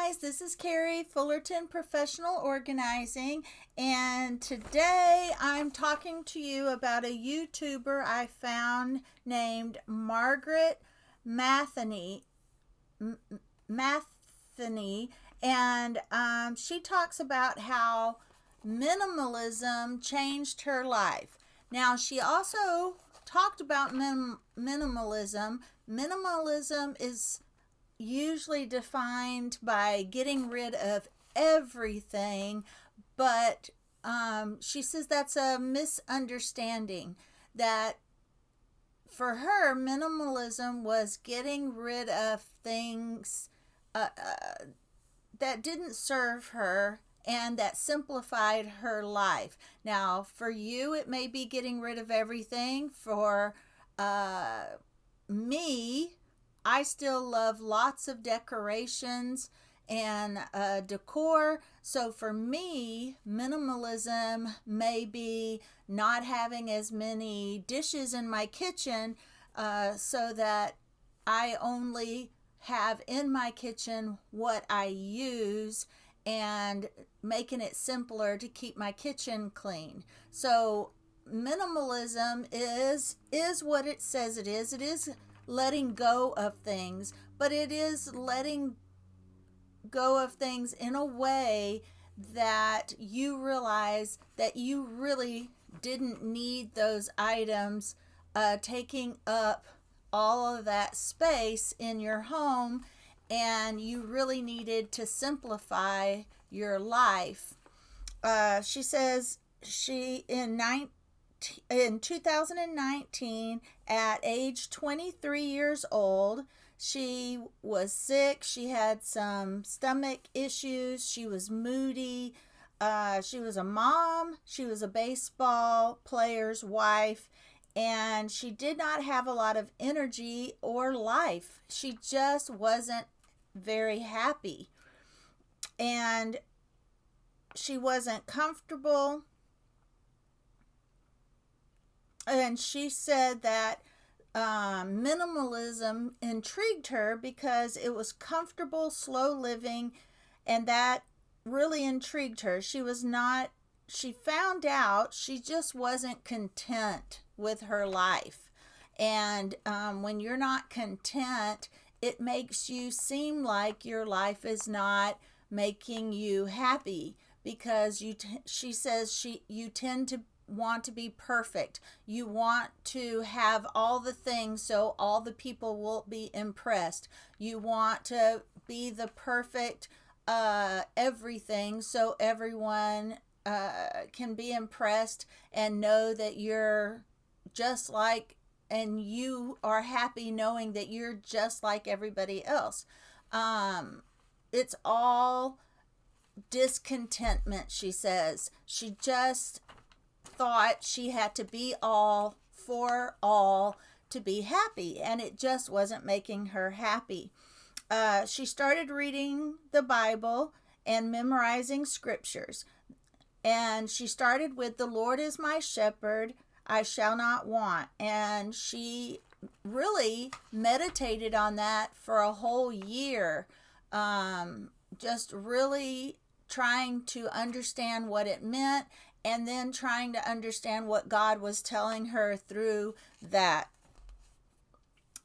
guys, this is Carrie, Fullerton Professional Organizing, and today I'm talking to you about a YouTuber I found named Margaret Matheny. Matheny, and she talks about how minimalism changed her life. Now, she also talked about minimalism. Minimalism is usually defined by getting rid of everything, but she says that's a misunderstanding. That for her, minimalism was getting rid of things that didn't serve her and that simplified her life. Now, for you, it may be getting rid of everything. For me, I still love lots of decorations and decor. So for me, minimalism may be not having as many dishes in my kitchen, so that I only have in my kitchen what I use, and making it simpler to keep my kitchen clean. So minimalism is what it says it is. It is letting go of things, but it is letting go of things in a way that you realize that you really didn't need those items taking up all of that space in your home, and you really needed to simplify your life. She says she in 2019, at age 23 years old, she was sick. She had some stomach issues. She was moody. She was a mom. She was a baseball player's wife. And she did not have a lot of energy or life. She just wasn't very happy. And she wasn't comfortable. And she said that minimalism intrigued her because it was comfortable, slow living, and that really intrigued her. She found out she just wasn't content with her life. And when you're not content, it makes you seem like your life is not making you happy, because she says you tend to want to be perfect. You want to have all the things so all the people will be impressed. You want to be the perfect everything so everyone can be impressed and know that you're just like, and you are happy knowing that you're just like everybody else. It's all discontentment, she says. She just thought she had to be all for all to be happy, and it just wasn't making her happy. She started reading the Bible and memorizing scriptures, and she started with "The Lord is my shepherd, I shall not want," and she really meditated on that for a whole year, just really trying to understand what it meant, and then trying to understand what God was telling her through that.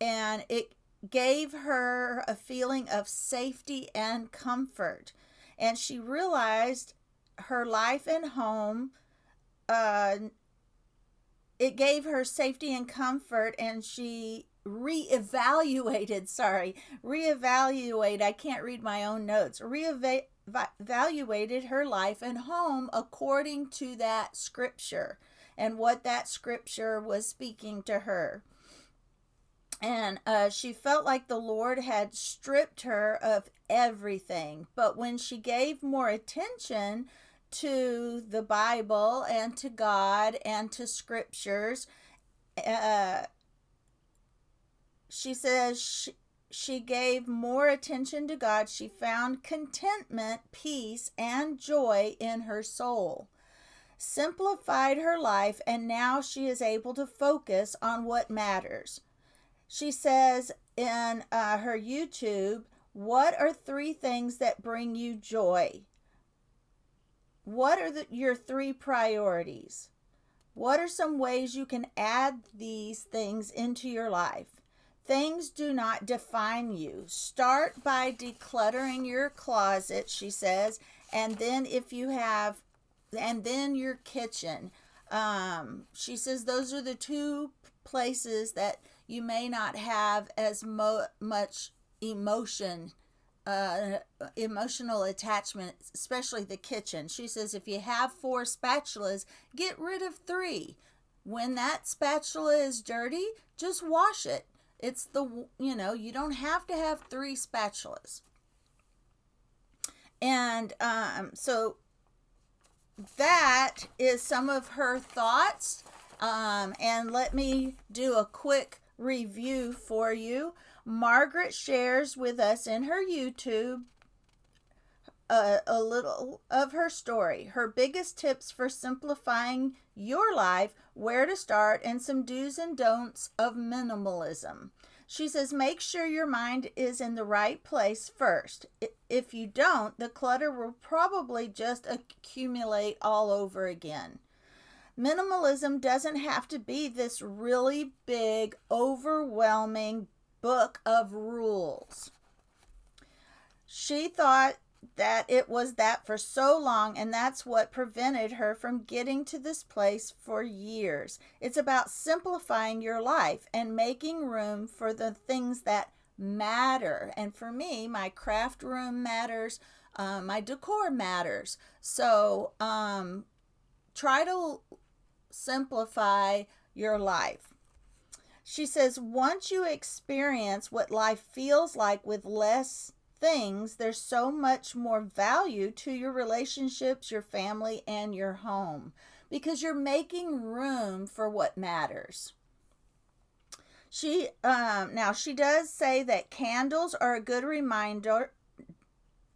And it gave her a feeling of safety and comfort. And she realized her life and home, it gave her safety and comfort, and she reevaluated, I can't read my own notes, evaluated her life and home according to that scripture and what that scripture was speaking to her. And she felt like the Lord had stripped her of everything. But when she gave more attention to the Bible and to God and to scriptures, she says she gave more attention to God. She found contentment, peace, and joy in her soul, simplified her life, and now she is able to focus on what matters. She says in her YouTube, What are three things that bring you joy? What are your three priorities? What are some ways you can add these things into your life? Things do not define you. Start by decluttering your closet, she says, and then your kitchen. She says those are the two places that you may not have as much emotional attachment, especially the kitchen. She says if you have 4 spatulas, get rid of 3. When that spatula is dirty, just wash it. You don't have to have 3 spatulas. And so that is some of her thoughts. And let me do a quick review for you. Margaret shares with us in her YouTube a little of her story, her biggest tips for simplifying your life, where to start, and some do's and don'ts of minimalism. She says, make sure your mind is in the right place first. If you don't, the clutter will probably just accumulate all over again. Minimalism doesn't have to be this really big, overwhelming book of rules. She thought that it was that for so long, and that's what prevented her from getting to this place for years. It's about simplifying your life and making room for the things that matter. And for me, my craft room matters, my decor matters. So try to simplify your life. She says, once you experience what life feels like with less things, there's so much more value to your relationships, your family, and your home, because you're making room for what matters. She does say that candles are a good reminder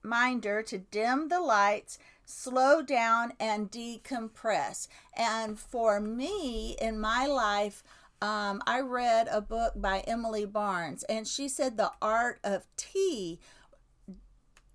to dim the lights, slow down, and decompress. And for me, in my life, I read a book by Emily Barnes, and she said the art of tea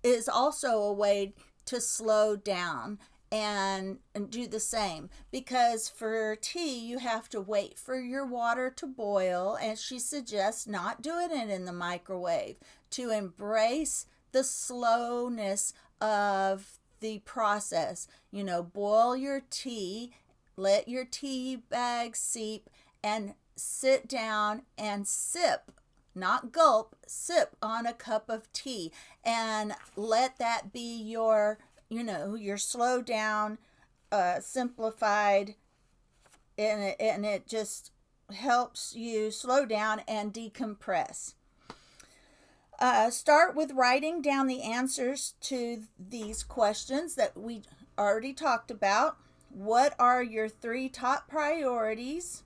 is also a way to slow down and do the same, because for tea you have to wait for your water to boil, and she suggests not doing it in the microwave, to embrace the slowness of the process. Boil your tea, let your tea bag seep, and sit down and sip, not gulp, sip on a cup of tea, and let that be your slow down, simplified, and it just helps you slow down and decompress. Start with writing down the answers to these questions that we already talked about. What are your 3 top priorities?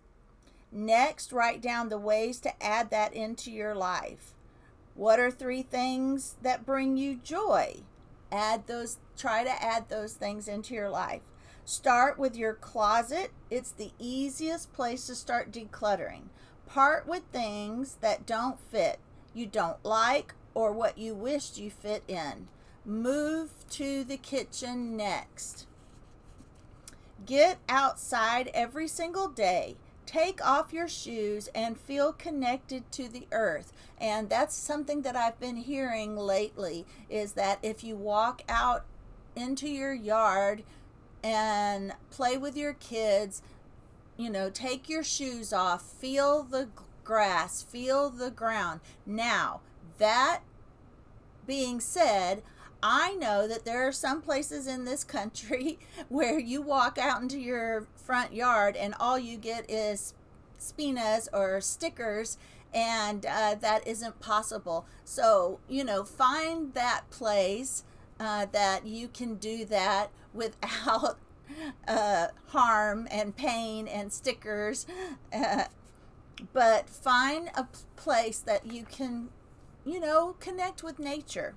Next, write down the ways to add that into your life. What are 3 things that bring you joy? Try to add those things into your life. Start with your closet. It's the easiest place to start decluttering. Part with things that don't fit, you don't like, or what you wished you fit in. Move to the kitchen next. Get outside every single day. Take off your shoes and feel connected to the earth. And that's something that I've been hearing lately, is that if you walk out into your yard and play with your kids, take your shoes off, feel the grass, feel the ground. Now, that being said, I know that there are some places in this country where you walk out into your front yard and all you get is spinas or stickers, and that isn't possible. So, find that place that you can do that without harm and pain and stickers. But find a place that you can, connect with nature.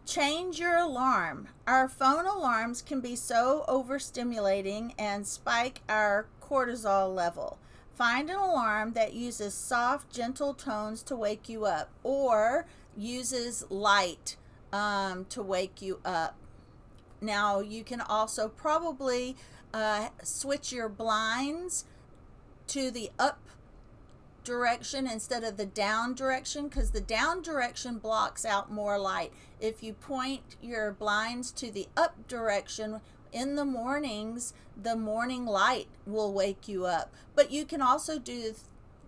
Change your alarm. Our phone alarms can be so overstimulating and spike our cortisol level. Find an alarm that uses soft, gentle tones to wake you up, or uses light to wake you up. Now, you can also probably switch your blinds to the up direction instead of the down direction, because the down direction blocks out more light. If you point your blinds to the up direction in the mornings, the morning light will wake you up. But you can also do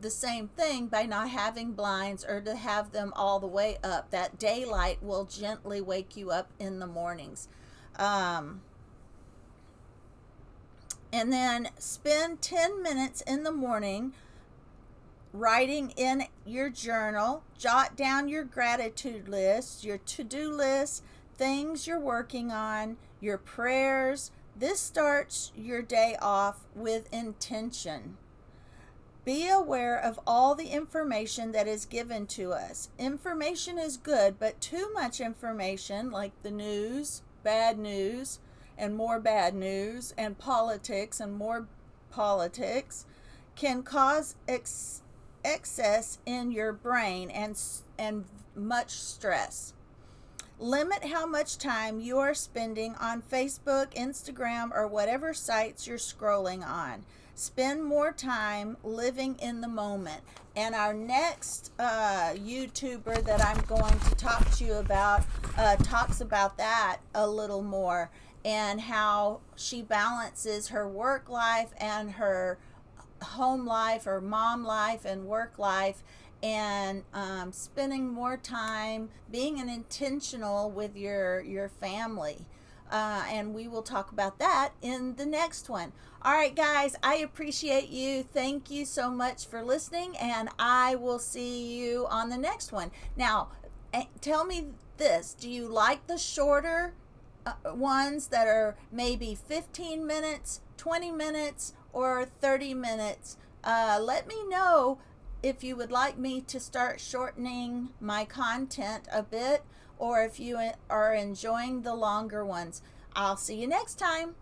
the same thing by not having blinds, or to have them all the way up. That daylight will gently wake you up in the mornings. And then spend 10 minutes in the morning writing in your journal. Jot down your gratitude list, your to-do list, things you're working on, your prayers. This starts your day off with intention. Be aware of all the information that is given to us. Information is good, but too much information, like the news, bad news, and more bad news, and politics and more politics, can cause excess in your brain and much stress. Limit how much time you are spending on Facebook, Instagram, or whatever sites you're scrolling on. Spend more time living in the moment. And our next YouTuber that I'm going to talk to you about talks about that a little more, and how she balances her work life and her home life, or mom life and work life, and spending more time being intentional with your family. And we will talk about that in the next one. All right, guys, I appreciate you. Thank you so much for listening, and I will see you on the next one. Now, tell me this. Do you like the shorter ones that are maybe 15 minutes, 20 minutes, or 30 minutes? Let me know if you would like me to start shortening my content a bit, or if you are enjoying the longer ones. I'll see you next time.